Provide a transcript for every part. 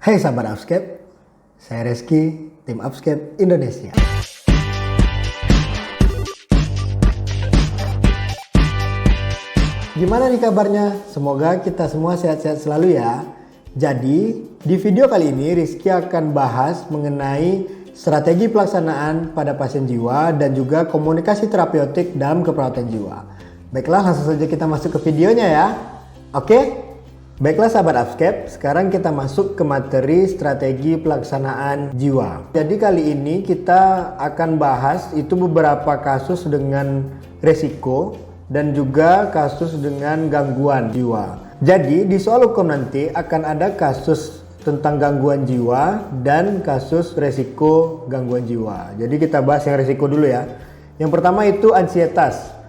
Hai sahabat Upscape, saya Reski, tim Upscape Indonesia. Gimana nih kabarnya? Semoga kita semua sehat-sehat selalu ya. Jadi, di video kali ini Rizky akan bahas mengenai strategi pelaksanaan pada pasien jiwa dan juga komunikasi terapeutik dalam keperawatan jiwa. Baiklah, langsung saja kita masuk ke videonya ya. Oke? Baiklah sahabat Upscape, sekarang kita masuk ke materi strategi pelaksanaan jiwa. Jadi kali ini kita akan bahas itu beberapa kasus dengan resiko dan juga kasus dengan gangguan jiwa. Jadi di soal hukum nanti akan ada kasus tentang gangguan jiwa dan kasus resiko gangguan jiwa. Jadi kita bahas yang resiko dulu ya. Yang pertama itu ansietas.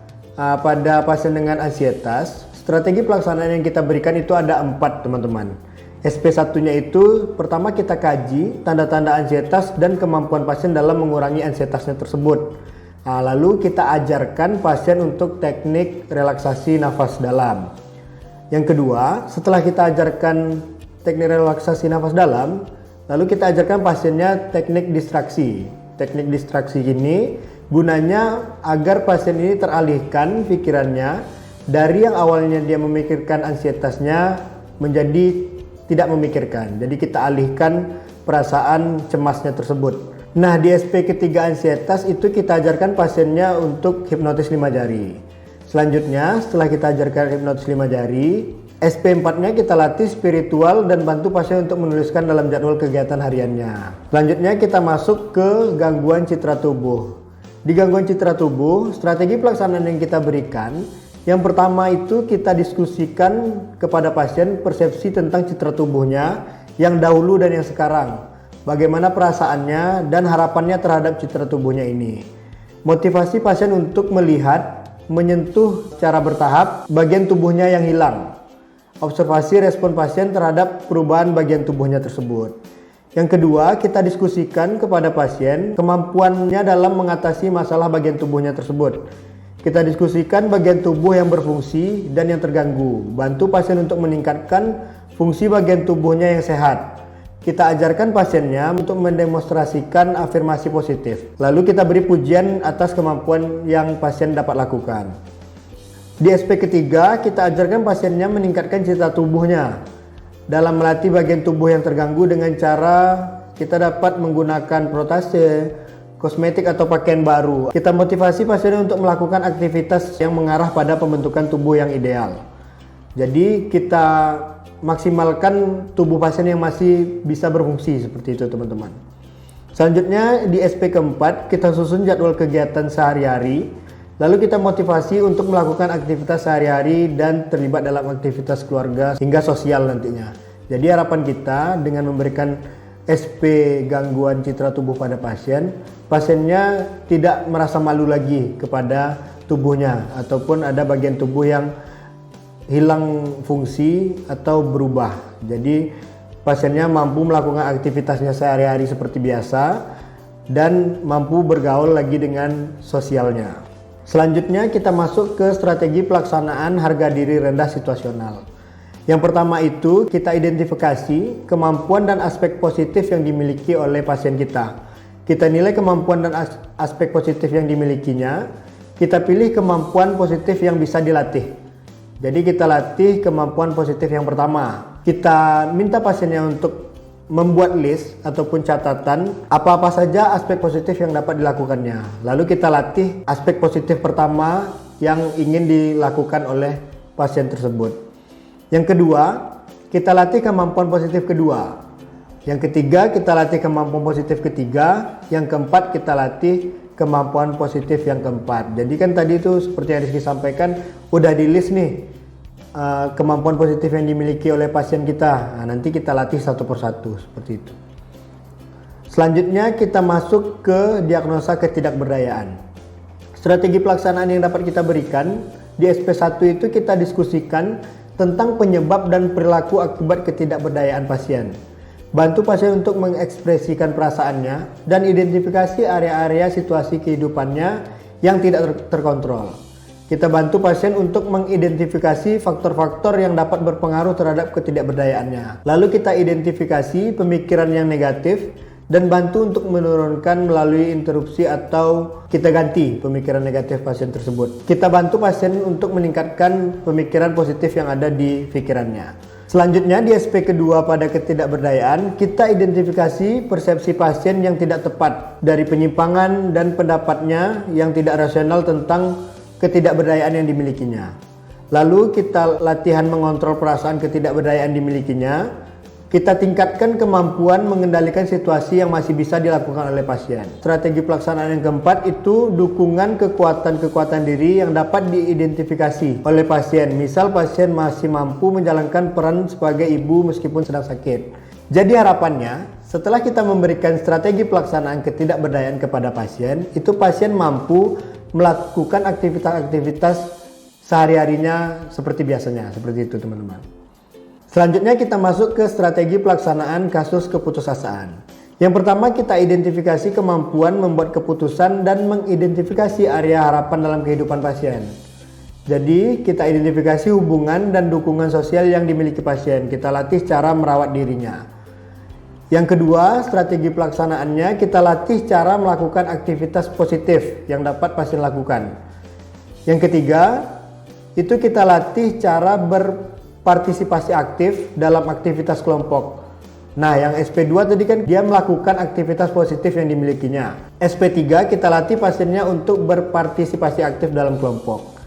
Pada pasien dengan ansietas, strategi pelaksanaan yang kita berikan itu ada 4 teman-teman. SP1-nya itu pertama kita kaji tanda-tanda ansietas dan kemampuan pasien dalam mengurangi ansietasnya tersebut. Lalu kita ajarkan pasien untuk teknik relaksasi nafas dalam. Yang kedua, setelah kita ajarkan teknik relaksasi nafas dalam, lalu kita ajarkan pasiennya teknik distraksi. Teknik distraksi ini gunanya agar pasien ini teralihkan pikirannya dari yang awalnya dia memikirkan ansietasnya menjadi tidak memikirkan. Jadi kita alihkan perasaan cemasnya tersebut. Nah, di SP ketiga ansietas itu kita ajarkan pasiennya untuk hipnotis 5 jari. Selanjutnya, setelah kita ajarkan hipnotis 5 jari, SP4-nya kita latih spiritual dan bantu pasien untuk menuliskan dalam jadwal kegiatan hariannya. Selanjutnya kita masuk ke gangguan citra tubuh. Di gangguan citra tubuh, strategi pelaksanaan yang kita berikan, yang pertama itu kita diskusikan kepada pasien persepsi tentang citra tubuhnya yang dahulu dan yang sekarang. Bagaimana perasaannya dan harapannya terhadap citra tubuhnya ini. Motivasi pasien untuk melihat, menyentuh secara bertahap bagian tubuhnya yang hilang. Observasi respon pasien terhadap perubahan bagian tubuhnya tersebut. Yang kedua, kita diskusikan kepada pasien kemampuannya dalam mengatasi masalah bagian tubuhnya tersebut. Kita diskusikan bagian tubuh yang berfungsi dan yang terganggu. Bantu pasien untuk meningkatkan fungsi bagian tubuhnya yang sehat. Kita ajarkan pasiennya untuk mendemonstrasikan afirmasi positif. Lalu kita beri pujian atas kemampuan yang pasien dapat lakukan. Di SP ketiga, kita ajarkan pasiennya meningkatkan citra tubuhnya. Dalam melatih bagian tubuh yang terganggu dengan cara kita dapat menggunakan protase, kosmetik atau pakaian baru. Kita motivasi pasien untuk melakukan aktivitas yang mengarah pada pembentukan tubuh yang ideal. Jadi kita maksimalkan tubuh pasien yang masih bisa berfungsi seperti itu teman-teman. Selanjutnya di SP keempat kita susun jadwal kegiatan sehari-hari. Lalu kita motivasi untuk melakukan aktivitas sehari-hari dan terlibat dalam aktivitas keluarga hingga sosial nantinya. Jadi harapan kita dengan memberikan SP gangguan citra tubuh pada pasien, pasiennya tidak merasa malu lagi kepada tubuhnya ataupun ada bagian tubuh yang hilang fungsi atau berubah. Jadi pasiennya mampu melakukan aktivitasnya sehari-hari seperti biasa dan mampu bergaul lagi dengan sosialnya. Selanjutnya kita masuk ke strategi pelaksanaan harga diri rendah situasional. Yang pertama itu kita identifikasi kemampuan dan aspek positif yang dimiliki oleh pasien kita. Kita nilai kemampuan dan aspek positif yang dimilikinya. Kita pilih kemampuan positif yang bisa dilatih. Jadi kita latih kemampuan positif yang pertama. Kita minta pasiennya untuk membuat list ataupun catatan apa-apa saja aspek positif yang dapat dilakukannya. Lalu kita latih aspek positif pertama yang ingin dilakukan oleh pasien tersebut. Yang kedua, kita latih kemampuan positif kedua. Yang ketiga, kita latih kemampuan positif ketiga. Yang keempat, kita latih kemampuan positif yang keempat. Jadi kan tadi itu seperti yang Rizky sampaikan, udah di list nih kemampuan positif yang dimiliki oleh pasien kita. Nah, nanti kita latih satu persatu seperti itu. Selanjutnya kita masuk ke diagnosa ketidakberdayaan. Strategi pelaksanaan yang dapat kita berikan di SP1 itu kita diskusikan tentang penyebab dan perilaku akibat ketidakberdayaan pasien. Bantu pasien untuk mengekspresikan perasaannya dan identifikasi area-area situasi kehidupannya yang tidak terkontrol. Kita bantu pasien untuk mengidentifikasi faktor-faktor yang dapat berpengaruh terhadap ketidakberdayaannya. Lalu kita identifikasi pemikiran yang negatif dan bantu untuk menurunkan melalui interupsi atau kita ganti pemikiran negatif pasien tersebut. Kita bantu pasien untuk meningkatkan pemikiran positif yang ada di pikirannya. Selanjutnya di SP kedua pada ketidakberdayaan, kita identifikasi persepsi pasien yang tidak tepat dari penyimpangan dan pendapatnya yang tidak rasional tentang ketidakberdayaan yang dimilikinya. Lalu kita latihan mengontrol perasaan ketidakberdayaan dimilikinya. Kita tingkatkan kemampuan mengendalikan situasi yang masih bisa dilakukan oleh pasien. Strategi pelaksanaan yang keempat itu dukungan kekuatan-kekuatan diri yang dapat diidentifikasi oleh pasien. Misal pasien masih mampu menjalankan peran sebagai ibu meskipun sedang sakit. Jadi harapannya, setelah kita memberikan strategi pelaksanaan ketidakberdayaan kepada pasien, itu pasien mampu melakukan aktivitas-aktivitas sehari-harinya seperti biasanya. Seperti itu teman-teman. Selanjutnya kita masuk ke strategi pelaksanaan kasus keputusasaan. Yang pertama kita identifikasi kemampuan membuat keputusan dan mengidentifikasi area harapan dalam kehidupan pasien. Jadi kita identifikasi hubungan dan dukungan sosial yang dimiliki pasien. Kita latih cara merawat dirinya. Yang kedua, strategi pelaksanaannya kita latih cara melakukan aktivitas positif yang dapat pasien lakukan. Yang ketiga, itu kita latih cara berpartisipasi aktif dalam aktivitas kelompok. Nah, yang SP2 tadi kan dia melakukan aktivitas positif yang dimilikinya. SP3 kita latih pasiennya untuk berpartisipasi aktif dalam kelompok.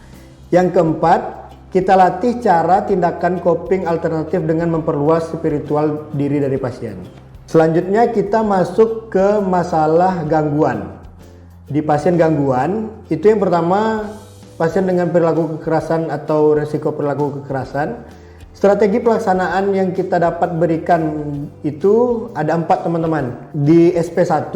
Yang keempat, kita latih cara tindakan coping alternatif dengan memperluas spiritual diri dari pasien. Selanjutnya kita masuk ke masalah gangguan. Di pasien gangguan, itu yang pertama pasien dengan perilaku kekerasan atau resiko perilaku kekerasan. Strategi pelaksanaan yang kita dapat berikan itu ada 4 teman-teman. Di SP1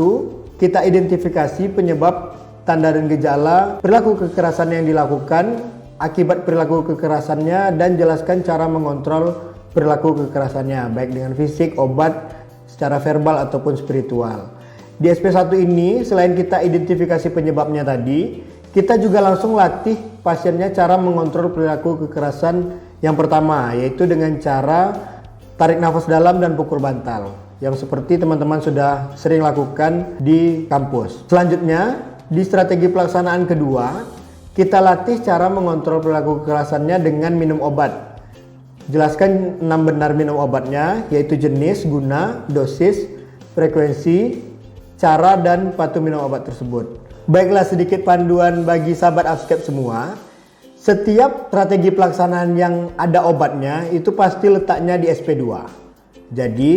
kita identifikasi penyebab, tanda dan gejala perilaku kekerasan yang dilakukan, akibat perilaku kekerasannya, dan jelaskan cara mengontrol perilaku kekerasannya baik dengan fisik, obat, secara verbal ataupun spiritual. Di SP1 ini selain kita identifikasi penyebabnya tadi, kita juga langsung latih pasiennya cara mengontrol perilaku kekerasan yang pertama, yaitu dengan cara tarik nafas dalam dan pukul bantal yang seperti teman-teman sudah sering lakukan di kampus. Selanjutnya, di strategi pelaksanaan kedua, kita latih cara mengontrol perilaku kekerasannya dengan minum obat. Jelaskan 6 benar minum obatnya, yaitu jenis, guna, dosis, frekuensi, cara, dan patuh minum obat tersebut. Baiklah, sedikit panduan bagi sahabat ASKEP semua. Setiap strategi pelaksanaan yang ada obatnya itu pasti letaknya di SP2. Jadi,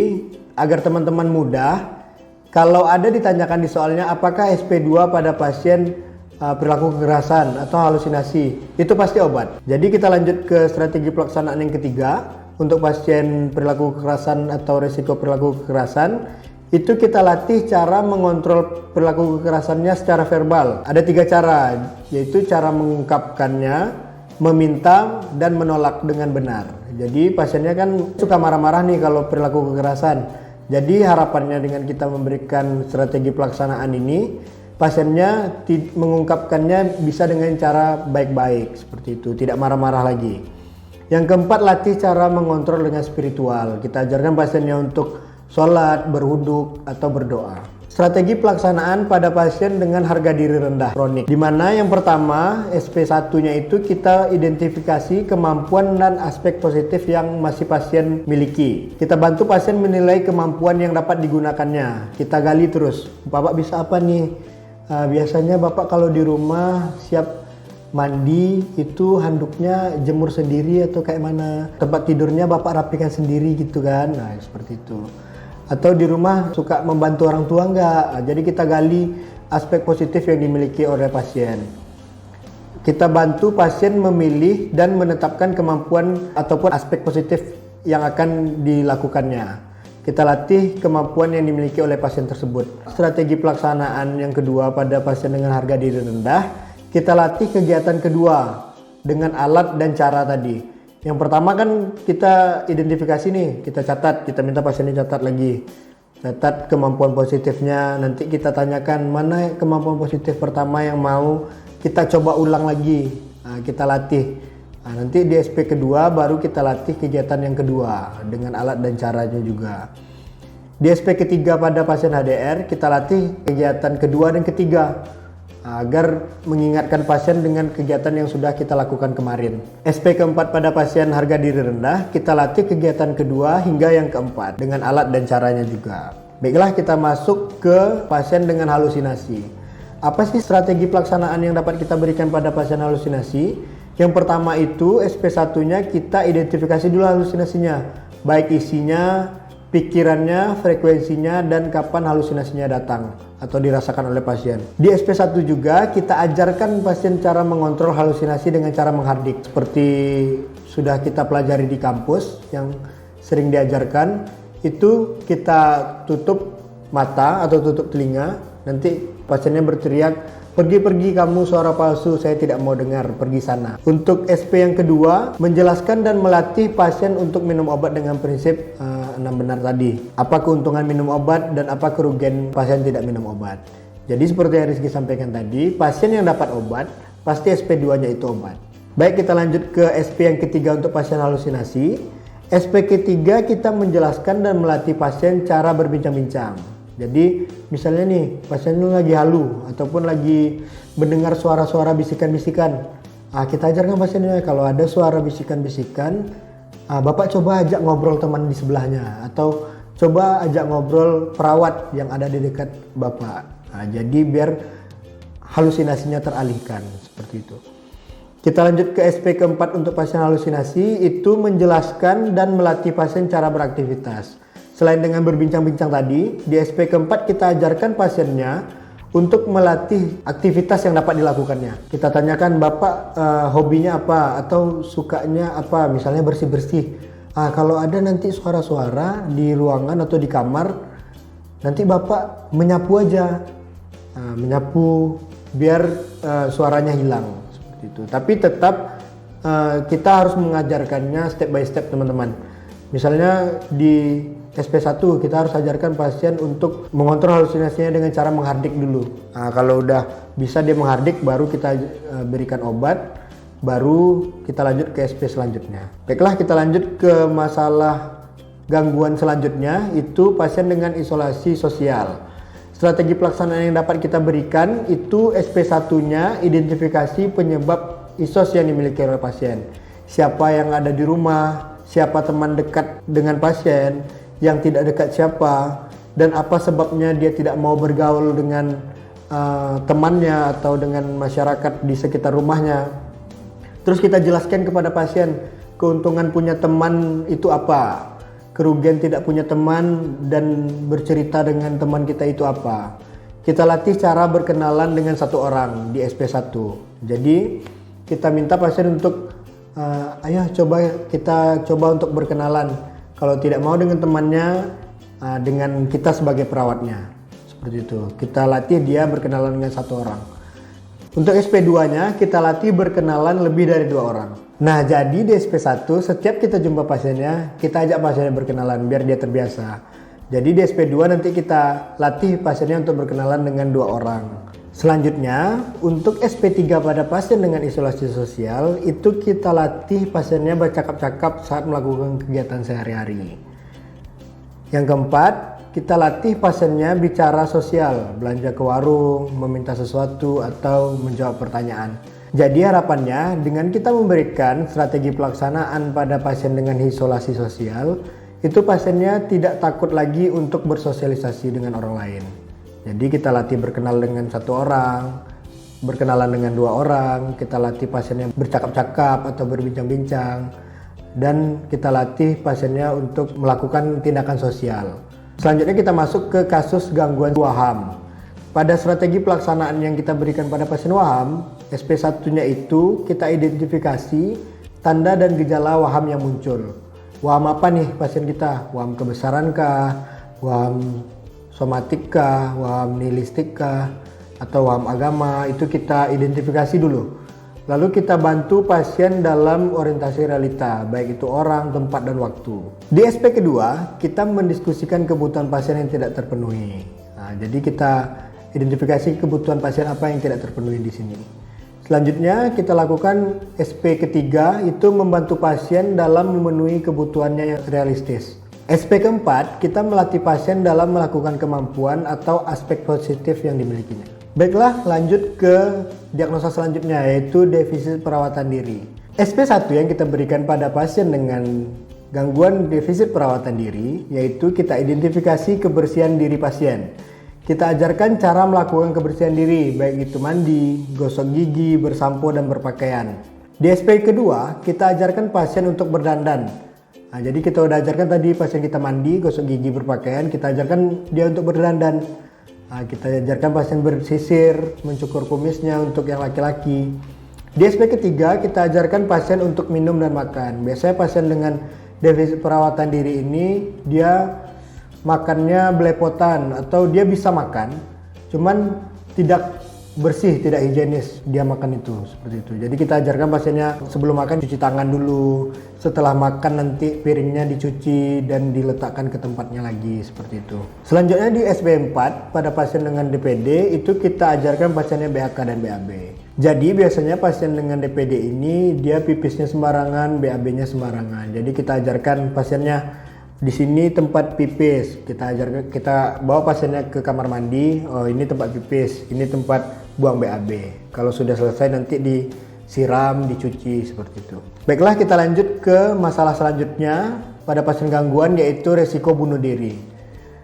agar teman-teman mudah, kalau ada ditanyakan di soalnya apakah SP2 pada pasien perilaku kekerasan atau halusinasi, itu pasti obat. Jadi kita lanjut ke strategi pelaksanaan yang ketiga. Untuk pasien perilaku kekerasan atau risiko perilaku kekerasan, itu kita latih cara mengontrol perilaku kekerasannya secara verbal. Ada 3 cara, yaitu cara mengungkapkannya, meminta, dan menolak dengan benar. Jadi pasiennya kan suka marah-marah nih kalau perilaku kekerasan. Jadi harapannya dengan kita memberikan strategi pelaksanaan ini, pasiennya mengungkapkannya bisa dengan cara baik-baik seperti itu, tidak marah-marah lagi. Yang keempat, latih cara mengontrol dengan spiritual. Kita ajarkan pasiennya untuk sholat, berwudhu, atau berdoa. Strategi pelaksanaan pada pasien dengan harga diri rendah kronik, di mana yang pertama SP1-nya itu kita identifikasi kemampuan dan aspek positif yang masih pasien miliki. Kita bantu pasien menilai kemampuan yang dapat digunakannya. Kita gali terus, Bapak bisa apa nih? Biasanya Bapak kalau di rumah siap mandi itu handuknya jemur sendiri atau kayak mana? Tempat tidurnya Bapak rapikan sendiri gitu kan? Nah seperti itu. Atau di rumah suka membantu orang tua enggak? Jadi kita gali aspek positif yang dimiliki oleh pasien. Kita bantu pasien memilih dan menetapkan kemampuan ataupun aspek positif yang akan dilakukannya. Kita latih kemampuan yang dimiliki oleh pasien tersebut. Strategi pelaksanaan yang kedua pada pasien dengan harga diri rendah, kita latih kegiatan kedua dengan alat dan cara tadi. Yang pertama kan kita identifikasi nih, kita catat, kita minta pasiennya catat lagi. Catat kemampuan positifnya, nanti kita tanyakan mana kemampuan positif pertama yang mau kita coba ulang lagi kita latih. Nanti di SP kedua baru kita latih kegiatan yang kedua dengan alat dan caranya juga. Di SP ketiga pada pasien HDR kita latih kegiatan kedua dan ketiga agar mengingatkan pasien dengan kegiatan yang sudah kita lakukan kemarin. SP keempat pada pasien harga diri rendah kita latih kegiatan kedua hingga yang keempat dengan alat dan caranya juga. Baiklah, kita masuk ke pasien dengan halusinasi. Apa sih strategi pelaksanaan yang dapat kita berikan pada pasien halusinasi? Yang pertama itu SP1-nya kita identifikasi dulu halusinasinya, baik isinya, pikirannya, frekuensinya, dan kapan halusinasinya datang atau dirasakan oleh pasien. Di SP1 juga kita ajarkan pasien cara mengontrol halusinasi dengan cara menghardik. Seperti sudah kita pelajari di kampus yang sering diajarkan, itu kita tutup mata atau tutup telinga, nanti pasiennya berteriak, "Pergi-pergi kamu suara palsu, saya tidak mau dengar, pergi sana." Untuk SP yang kedua, menjelaskan dan melatih pasien untuk minum obat dengan prinsip 6 benar tadi. Apa keuntungan minum obat dan apa kerugian pasien tidak minum obat. Jadi seperti yang Rizky sampaikan tadi, pasien yang dapat obat, pasti SP2-nya itu obat. Baik, kita lanjut ke SP yang ketiga untuk pasien halusinasi. SP ketiga kita menjelaskan dan melatih pasien cara berbincang-bincang. Jadi misalnya nih pasiennya lagi halu ataupun lagi mendengar suara-suara bisikan-bisikan. Kita ajarkan pasiennya kalau ada suara bisikan-bisikan, Bapak coba ajak ngobrol teman di sebelahnya atau coba ajak ngobrol perawat yang ada di dekat Bapak. Jadi biar halusinasinya teralihkan seperti itu. Kita lanjut ke SP keempat untuk pasien halusinasi, itu menjelaskan dan melatih pasien cara beraktivitas. Selain dengan berbincang-bincang tadi, di SP keempat kita ajarkan pasiennya untuk melatih aktivitas yang dapat dilakukannya. Kita tanyakan, Bapak hobinya apa atau sukanya apa, misalnya bersih-bersih. Kalau ada nanti suara-suara di ruangan atau di kamar, nanti Bapak menyapu aja, menyapu biar suaranya hilang. Itu. Tapi tetap kita harus mengajarkannya step by step, teman-teman. Misalnya di SP1 kita harus ajarkan pasien untuk mengontrol halusinasinya dengan cara menghardik dulu. Kalau udah bisa dia menghardik, baru kita berikan obat, baru kita lanjut ke SP selanjutnya. Baiklah, kita lanjut ke masalah gangguan selanjutnya, itu pasien dengan isolasi sosial. Strategi pelaksanaan yang dapat kita berikan itu SP1-nya identifikasi penyebab ISOS yang dimiliki oleh pasien. Siapa yang ada di rumah, siapa teman dekat dengan pasien, yang tidak dekat siapa, dan apa sebabnya dia tidak mau bergaul dengan temannya atau dengan masyarakat di sekitar rumahnya. Terus kita jelaskan kepada pasien keuntungan punya teman itu apa, kerugian tidak punya teman dan bercerita dengan teman kita itu apa. Kita latih cara berkenalan dengan satu orang di SP1. Jadi kita minta pasien untuk ayo kita coba untuk berkenalan. Kalau tidak mau dengan temannya, dengan kita sebagai perawatnya. Seperti itu. Kita latih dia berkenalan dengan satu orang. Untuk SP2-nya kita latih berkenalan lebih dari 2 orang. Nah, jadi di SP1 setiap kita jumpa pasiennya, kita ajak pasiennya berkenalan biar dia terbiasa. Jadi di SP2 nanti kita latih pasiennya untuk berkenalan dengan 2 orang. Selanjutnya, untuk SP3 pada pasien dengan isolasi sosial, itu kita latih pasiennya bercakap-cakap saat melakukan kegiatan sehari-hari. Yang keempat, kita latih pasiennya bicara sosial, belanja ke warung, meminta sesuatu, atau menjawab pertanyaan. Jadi harapannya dengan kita memberikan strategi pelaksanaan pada pasien dengan isolasi sosial, itu pasiennya tidak takut lagi untuk bersosialisasi dengan orang lain. Jadi kita latih berkenal dengan 1 orang, berkenalan dengan 2 orang, kita latih pasiennya bercakap-cakap atau berbincang-bincang, dan kita latih pasiennya untuk melakukan tindakan sosial. Selanjutnya kita masuk ke kasus gangguan waham. Pada strategi pelaksanaan yang kita berikan pada pasien waham, SP1-nya itu kita identifikasi tanda dan gejala waham yang muncul. Waham apa nih pasien kita? Waham kebesaran kah? Waham somatik kah? Waham nihilistik kah? Atau waham agama? Itu kita identifikasi dulu. Lalu kita bantu pasien dalam orientasi realita, baik itu orang, tempat, dan waktu. Di SP kedua, kita mendiskusikan kebutuhan pasien yang tidak terpenuhi. Jadi kita identifikasi kebutuhan pasien apa yang tidak terpenuhi di sini. Selanjutnya kita lakukan SP ketiga, itu membantu pasien dalam memenuhi kebutuhannya yang realistis. SP keempat, kita melatih pasien dalam melakukan kemampuan atau aspek positif yang dimilikinya. Baiklah, lanjut ke diagnosa selanjutnya, yaitu defisit perawatan diri. SP1 yang kita berikan pada pasien dengan gangguan defisit perawatan diri, yaitu kita identifikasi kebersihan diri pasien. Kita ajarkan cara melakukan kebersihan diri, baik itu mandi, gosok gigi, bersampo, dan berpakaian. Di SP kedua, kita ajarkan pasien untuk berdandan. Nah, jadi kita udah ajarkan tadi pasien kita mandi, gosok gigi, berpakaian, kita ajarkan dia untuk berdandan. Nah, kita ajarkan pasien bersisir, mencukur kumisnya untuk yang laki-laki. Di SP ketiga, kita ajarkan pasien untuk minum dan makan. Biasanya pasien dengan defisit perawatan diri ini, dia makannya belepotan atau dia bisa makan cuman tidak bersih, tidak higienis dia makan itu, seperti itu. Jadi kita ajarkan pasiennya sebelum makan cuci tangan dulu, setelah makan nanti piringnya dicuci dan diletakkan ke tempatnya lagi, seperti itu. Selanjutnya di SP4 pada pasien dengan DPD itu kita ajarkan pasiennya BAK dan BAB. Jadi biasanya pasien dengan DPD ini dia pipisnya sembarangan, BAB-nya sembarangan. Jadi kita ajarkan pasiennya di sini tempat pipis, kita bawa pasiennya ke kamar mandi. Oh, ini tempat pipis, ini tempat buang BAB. Kalau sudah selesai nanti disiram, dicuci, seperti itu. Baiklah, kita lanjut ke masalah selanjutnya pada pasien gangguan, yaitu resiko bunuh diri.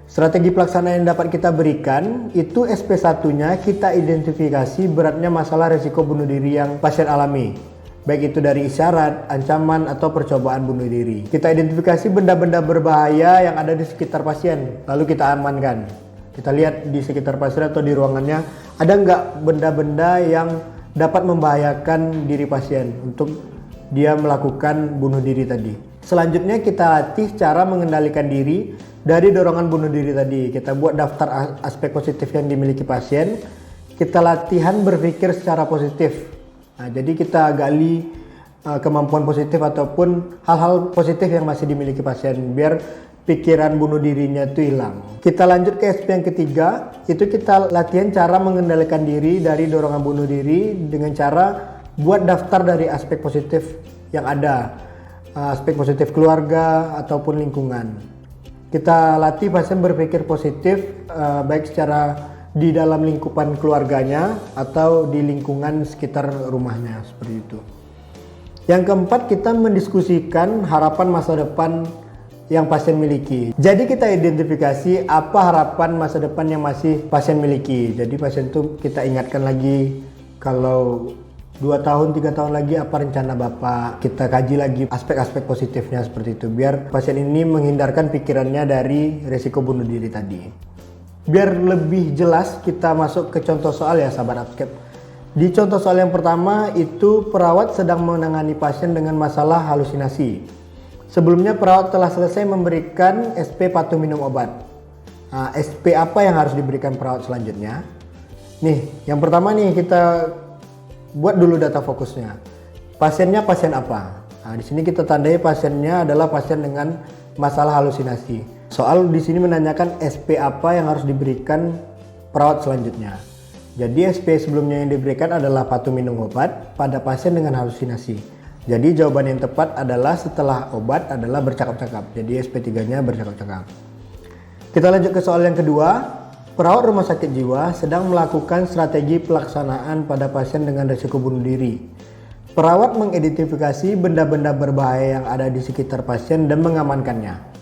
Strategi pelaksanaan yang dapat kita berikan itu SP1-nya kita identifikasi beratnya masalah resiko bunuh diri yang pasien alami, baik itu dari isyarat, ancaman, atau percobaan bunuh diri. Kita identifikasi benda-benda berbahaya yang ada di sekitar pasien, lalu kita amankan. Kita lihat di sekitar pasien atau di ruangannya, ada nggak benda-benda yang dapat membahayakan diri pasien untuk dia melakukan bunuh diri tadi. Selanjutnya kita latih cara mengendalikan diri dari dorongan bunuh diri tadi. Kita buat daftar aspek positif yang dimiliki pasien. Kita latihan berpikir secara positif. Nah, jadi kita gali kemampuan positif ataupun hal-hal positif yang masih dimiliki pasien biar pikiran bunuh dirinya itu hilang. Kita lanjut ke SP yang ketiga, itu kita latihan cara mengendalikan diri dari dorongan bunuh diri dengan cara buat daftar dari aspek positif yang ada, aspek positif keluarga ataupun lingkungan. Kita latih pasien berpikir positif baik secara di dalam lingkupan keluarganya atau di lingkungan sekitar rumahnya, seperti itu. Yang keempat, kita mendiskusikan harapan masa depan yang pasien miliki. Jadi kita identifikasi apa harapan masa depan yang masih pasien miliki. Jadi pasien itu kita ingatkan lagi, kalau 2 tahun, 3 tahun lagi apa rencana Bapak. Kita kaji lagi aspek-aspek positifnya, seperti itu. Biar pasien ini menghindarkan pikirannya dari resiko bunuh diri tadi. Biar lebih jelas kita masuk ke contoh soal ya sahabat Upscape. Di contoh soal yang pertama itu perawat sedang menangani pasien dengan masalah halusinasi. Sebelumnya perawat telah selesai memberikan SP patuh minum obat. Nah, SP apa yang harus diberikan perawat selanjutnya? Nih, yang pertama nih kita buat dulu data fokusnya. Pasiennya pasien apa? Nah, di sini kita tandai pasiennya adalah pasien dengan masalah halusinasi. Soal di sini menanyakan SP apa yang harus diberikan perawat selanjutnya. Jadi SP sebelumnya yang diberikan adalah patuh minum obat pada pasien dengan halusinasi. Jadi jawaban yang tepat adalah setelah obat adalah bercakap-cakap. Jadi SP3-nya bercakap-cakap. Kita lanjut ke soal yang kedua. Perawat rumah sakit jiwa sedang melakukan strategi pelaksanaan pada pasien dengan risiko bunuh diri. Perawat mengidentifikasi benda-benda berbahaya yang ada di sekitar pasien dan mengamankannya.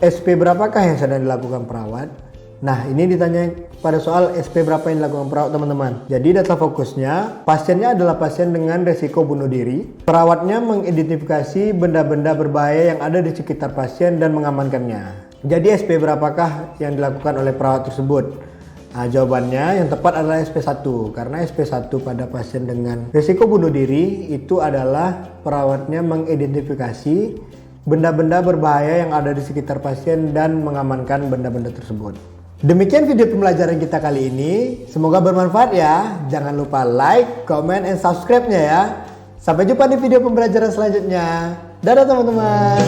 SP berapakah yang sedang dilakukan perawat? Nah, ini ditanya pada soal SP berapa yang dilakukan perawat, teman-teman. Jadi data fokusnya, pasiennya adalah pasien dengan resiko bunuh diri. Perawatnya mengidentifikasi benda-benda berbahaya yang ada di sekitar pasien dan mengamankannya. Jadi SP berapakah yang dilakukan oleh perawat tersebut? Nah, jawabannya yang tepat adalah SP1. Karena SP1 pada pasien dengan resiko bunuh diri itu adalah perawatnya mengidentifikasi benda-benda berbahaya yang ada di sekitar pasien dan mengamankan benda-benda tersebut. Demikian video pembelajaran kita kali ini. Semoga bermanfaat ya. Jangan lupa like, comment, and subscribe-nya ya. Sampai jumpa di video pembelajaran selanjutnya. Dadah teman-teman.